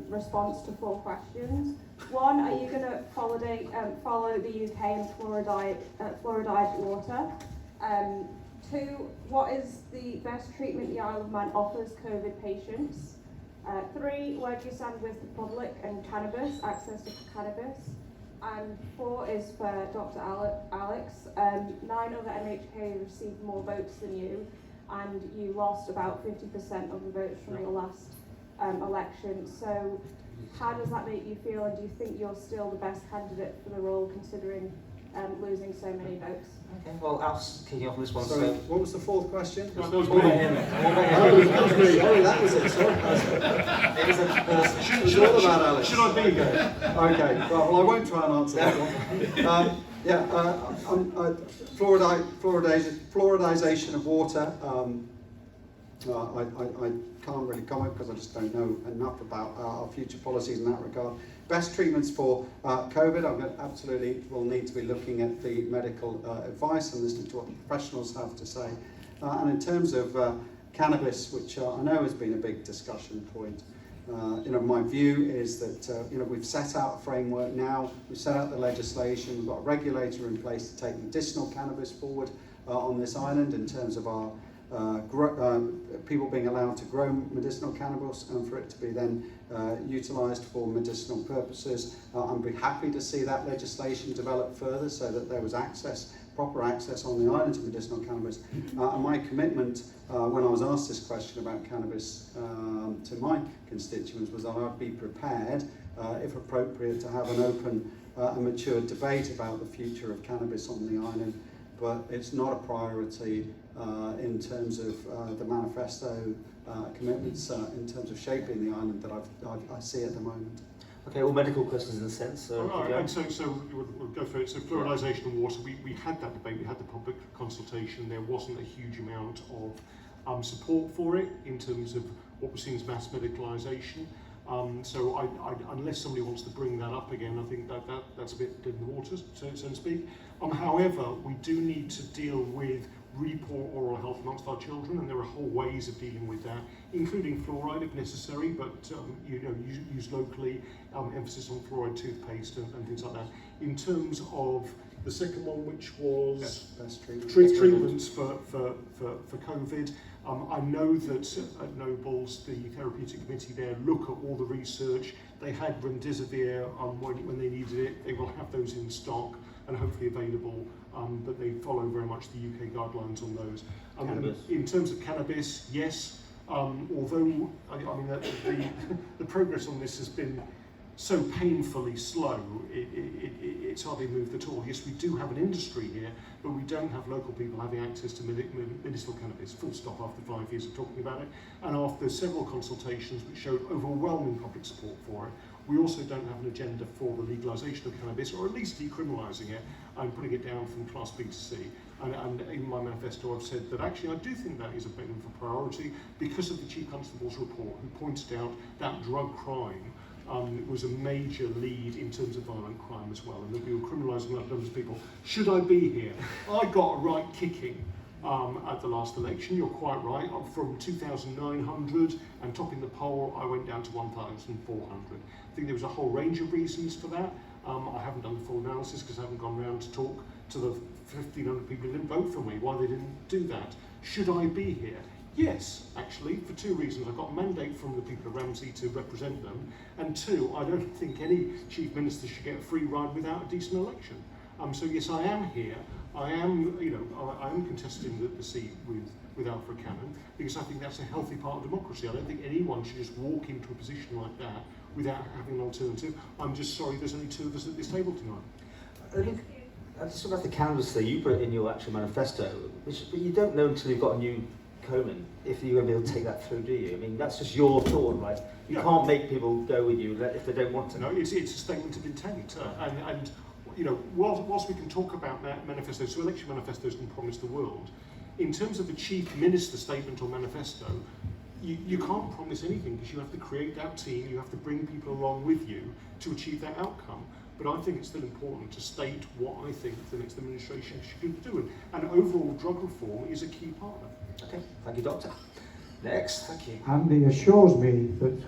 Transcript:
response to 4 questions. 1, are you going to follow the UK and fluoride water? 2, what is the best treatment the Isle of Man offers COVID patients? 3, where do you stand with the public and cannabis, access to cannabis? And 4 is for Dr. Alex. 9 other MHK received more votes than you, and you lost about 50% of the votes from your last election. So how does that make you feel, and do you think you're still the best candidate for the role, considering losing so many votes? Okay, well, Al's kicking off this one. Sorry, So what was the 4th question? That was all me. about him. Sorry, that was it. Sorry. It was a It's all about Alex. Should I be go? Okay, well, I won't try and answer that one. Fluoridization of water. I can't really comment because I just don't know enough about our future policies in that regard. Best treatments for COVID, absolutely will need to be looking at the medical advice and listening to what the professionals have to say. And in terms of cannabis, which I know has been a big discussion point, my view is that we've set out a framework now, we've set out the legislation, we've got a regulator in place to take medicinal cannabis forward on this island in terms of our people being allowed to grow medicinal cannabis and for it to be then utilised for medicinal purposes. I'd be happy to see that legislation develop further so that there was proper access on the island to medicinal cannabis. And my commitment when I was asked this question about cannabis to my constituents was that I'd be prepared, if appropriate, to have an open and mature debate about the future of cannabis on the island, but it's not a priority in terms of the manifesto commitments in terms of shaping the island that I see at the moment. Okay, all medical questions in a sense. So, we'll go through it. So fluoridization of water, we had that debate, we had the public consultation. There wasn't a huge amount of support for it in terms of what we're seeing as mass medicalisation. So unless somebody wants to bring that up again, I think that's a bit dead in the water, so to speak. However, we do need to deal with really poor oral health amongst our children, and there are whole ways of dealing with that, including fluoride if necessary, but use locally, emphasis on fluoride toothpaste and things like that. In terms of the second one, which was best treatments for COVID, I know that at Nobles, the therapeutic committee there look at all the research. They had remdesivir when they needed it. They will have those in stock and hopefully available, but they follow very much the UK guidelines on those. In terms of cannabis, yes, although the progress on this has been so painfully slow, it's hardly moved at all. Yes, we do have an industry here, but we don't have local people having access to medicinal cannabis, full stop, after 5 years of talking about it. And after several consultations which showed overwhelming public support for it, we also don't have an agenda for the legalisation of cannabis, or at least decriminalising it and putting it down from Class B to C. And in my manifesto I've said that actually I do think that is a bit of a priority because of the Chief Constable's report, who pointed out that drug crime was a major lead in terms of violent crime as well, and that we were criminalising large numbers of people. Should I be here? I got a right kicking at the last election, you're quite right. From 2,900 and topping the poll, I went down to 1,400. I think there was a whole range of reasons for that. I haven't done the full analysis because I haven't gone around to talk to the 1,500 people who didn't vote for me, why they didn't do that. Should I be here? Yes, actually, for 2 reasons. I got a mandate from the people of Ramsey to represent them, and 2, I don't think any chief minister should get a free ride without a decent election. So yes, I am here. I am contesting the seat with Alfred Cannon because I think that's a healthy part of democracy. I don't think anyone should just walk into a position like that without having an alternative. I'm just sorry there's only 2 of us at this table tonight. I just about the canvas that you put in your actual manifesto, but you don't know until you've got a new Coleman if you're going to be able to take that through, do you? I mean, that's just your thought, right? You can't make people go with you if they don't want to. No, it's a statement of intent, and whilst we can talk about manifestos, so election manifestos can promise the world, in terms of the chief minister's statement or manifesto, you can't promise anything because you have to create that team, you have to bring people along with you to achieve that outcome. But I think it's still important to state what I think the next administration should be doing. And overall drug reform is a key part of it. Okay, thank you, Doctor. Next, thank you. Andy assures me that